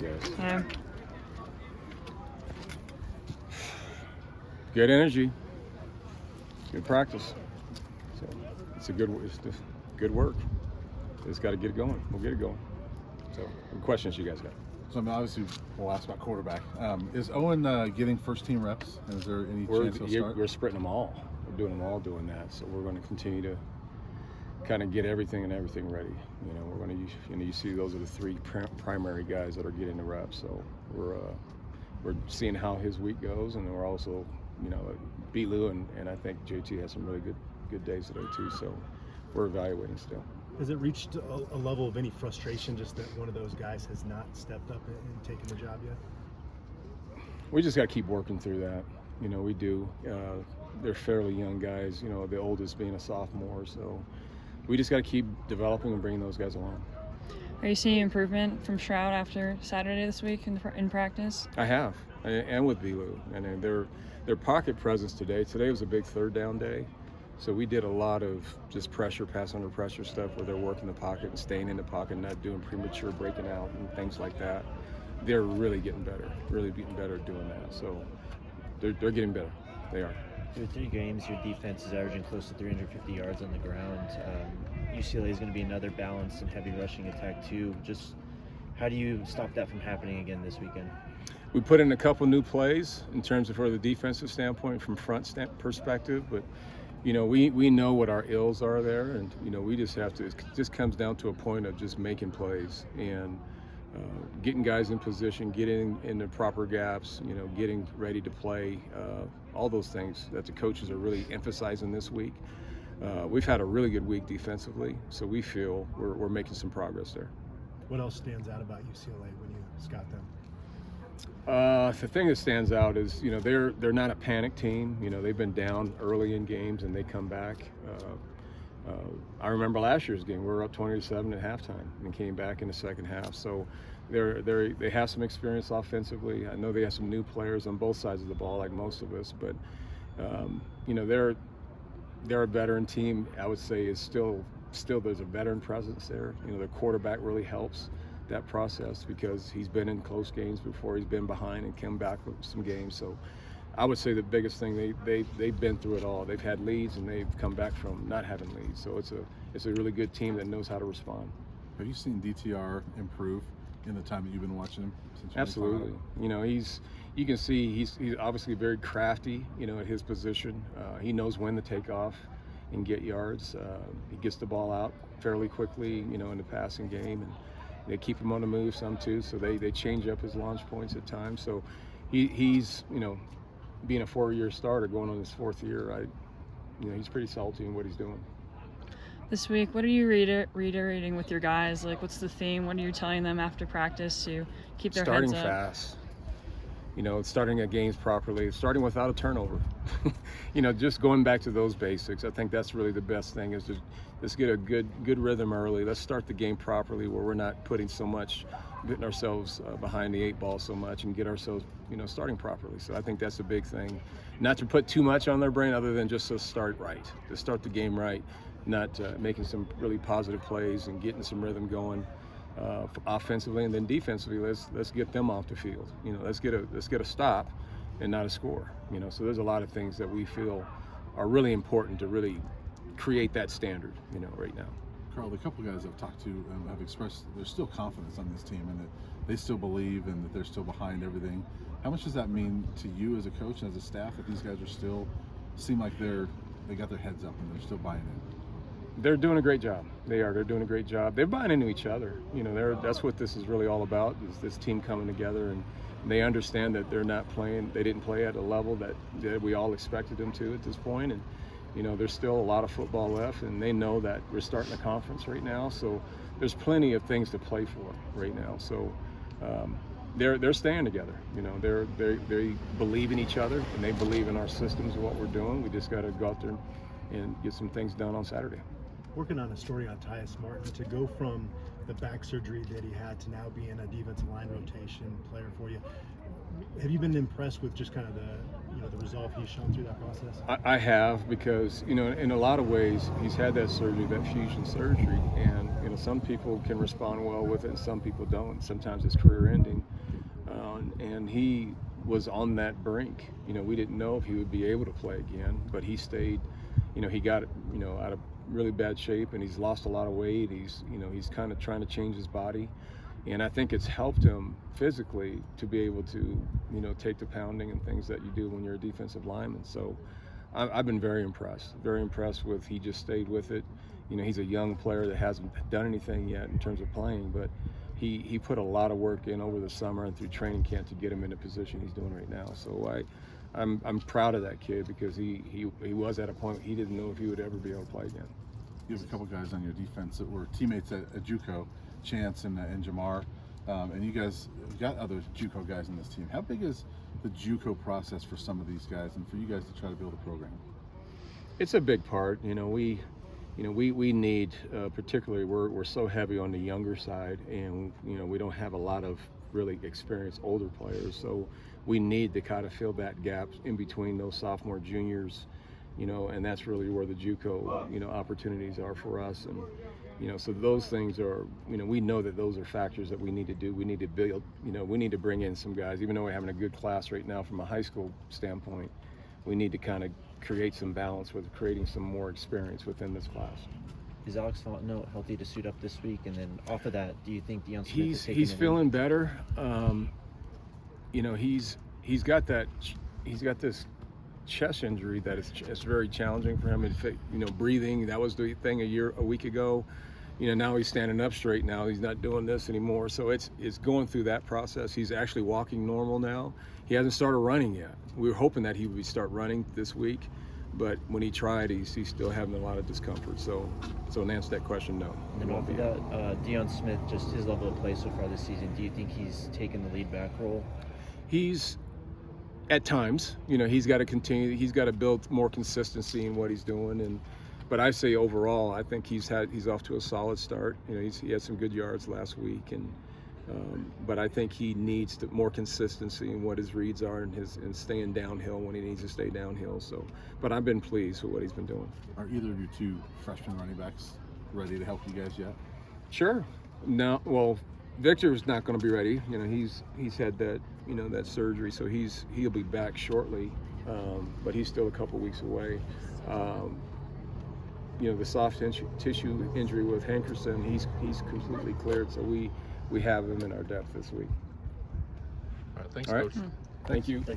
Yes. Yeah. Good energy, good practice. So it's just good work. Just got to get it going. We'll get it going. So, what questions you guys got? So, I mean, obviously, we'll ask about quarterback. Is Owen getting first-team reps? And is there any chance he'll start? We're splitting them all. We're doing them all doing that. So we're going to continue to kind of get everything ready. You know, we're going to use, you see those are the three primary guys that are getting the reps. So we're seeing how his week goes, and we're also, you know, Lou and I think JT has some really good days today too. So we're evaluating still. Has it reached a level of any frustration just that one of those guys has not stepped up and taken the job yet? We just got to keep working through that. You know, we do. They're fairly young guys, you know, the oldest being a sophomore. So we just got to keep developing and bringing those guys along. Are you seeing improvement from Shroud after Saturday this week in practice? I have, and with Lou. And their pocket presence today was a big third down day. So we did a lot of just pressure, pass under pressure stuff where they're working the pocket and staying in the pocket and not doing premature breaking out and things like that. They're really getting better at doing that. So they're getting better. They are. Through 3 games, your defense is averaging close to 350 yards on the ground. UCLA is going to be another balanced and heavy rushing attack too. Just how do you stop that from happening again this weekend? We put in a couple new plays in terms of for the defensive standpoint from front perspective, but you know, we know what our ills are there, and you know, we just have to. It just comes down to a point of just making plays and getting guys in position, getting in the proper gaps. You know, getting ready to play. All those things that the coaches are really emphasizing this week. We've had a really good week defensively, so we feel we're making some progress there. What else stands out about UCLA when you scout them? The thing that stands out is, you know, they're not a panic team. You know, they've been down early in games and they come back. I remember last year's game, we were up 20-7 at halftime and came back in the second half. So they have some experience offensively. I know they have some new players on both sides of the ball, like most of us, but you know, they're a veteran team. I would say is still there's a veteran presence there. You know, the quarterback really helps that process because he's been in close games before. He's been behind and come back with some games. So I would say the biggest thing, they've been through it all. They've had leads and they've come back from not having leads. So it's a really good team that knows how to respond. Have you seen DTR improve in the time that you've been watching him? Absolutely. You know, you can see he's obviously very crafty, you know, at his position. He knows when to take off and get yards. He gets the ball out fairly quickly, you know, in the passing game, and they keep him on the move some too. So they change up his launch points at times. So he's, you know, being a 4-year starter going on his 4th year, you know, he's pretty salty in what he's doing. This week, what are you reiterating with your guys? Like, what's the theme? What are you telling them after practice to keep their Starting heads up? fast. You know, starting at games properly, starting without a turnover. You know, just going back to those basics. I think that's really the best thing is to just get a good rhythm early. Let's start the game properly where we're not getting ourselves behind the 8 ball so much and get ourselves, you know, starting properly. So I think that's a big thing. Not to put too much on their brain other than just to start right, to start the game right, not making some really positive plays and getting some rhythm going. Offensively and then defensively, let's get them off the field. You know, let's get a stop and not a score. You know, so there's a lot of things that we feel are really important to really create that standard. You know, right now. Karl, the couple guys I've talked to have expressed there's still confidence on this team and that they still believe and that they're still behind everything. How much does that mean to you as a coach and as a staff that these guys are still seem like they got their heads up and they're still buying in? They're doing a great job. They're doing a great job. They're buying into each other. You know, that's what this is really all about, is this team coming together, and they understand that they didn't play at a level that we all expected them to at this point. And, you know, there's still a lot of football left, and they know that we're starting a conference right now. So there's plenty of things to play for right now. So they're staying together. You know, they believe in each other, and they believe in our systems and what we're doing. We just got to go out there and get some things done on Saturday. Working on a story on Tyus Martin to go from the back surgery that he had to now be in a defensive line rotation player for you. Have you been impressed with just kind of the resolve he's shown through that process? I have, because in a lot of ways he's had that surgery, that fusion surgery, and some people can respond well with it and some people don't. Sometimes it's career ending, and he was on that brink. We didn't know if he would be able to play again, but he stayed. He got out of really bad shape, and he's lost a lot of weight. He's kind of trying to change his body, and I think it's helped him physically to be able to take the pounding and things that you do when you're a defensive lineman. So I've been very impressed with, he just stayed with it. He's a young player that hasn't done anything yet in terms of playing, but he put a lot of work in over the summer and through training camp to get him in the position he's doing right now. So I'm proud of that kid, because he was at a point he didn't know if he would ever be able to play again. You have a couple guys on your defense that were teammates at JUCO, Chance and Jamar, and you guys got other JUCO guys in this team. How big is the JUCO process for some of these guys, and for you guys to try to build a program? It's a big part. We need, particularly we're so heavy on the younger side, and we don't have a lot of really experienced older players. So we need to kind of fill that gap in between those sophomore, juniors, and that's really where the JUCO opportunities are for us. And so those things are, we know that those are factors that we need to do. We need to build, we need to bring in some guys. Even though we're having a good class right now from a high school standpoint, we need to kind of create some balance with creating some more experience within this class. Is Alex Fonetnot healthy to suit up this week? And then off of that, do you think Deion Smith is taking he's feeling better. He's got this chest injury that is very challenging for him. Breathing, that was the thing a week ago. Now he's standing up straight now. He's not doing this anymore. So it's going through that process. He's actually walking normal now. He hasn't started running yet. We were hoping that he would start running this week, but when he tried, he's still having a lot of discomfort. So to answer that question, no. And then off of that, Deion Smith, just his level of play so far this season, do you think he's taken the lead back role? He's, at times, he's got to continue. He's got to build more consistency in what he's doing, but I say overall, I think he's off to a solid start. He had some good yards last week, but I think he needs more consistency in what his reads are and staying downhill when he needs to stay downhill. So, but I've been pleased with what he's been doing. Are either of your two freshman running backs ready to help you guys yet? Sure. No. Well, Victor's not going to be ready. He's had that that surgery, so he'll be back shortly, but he's still a couple weeks away. The soft tissue injury with Hankerson, he's completely cleared, so we have him in our depth this week. All right, thanks, All right. Coach. Thank you. Thank you.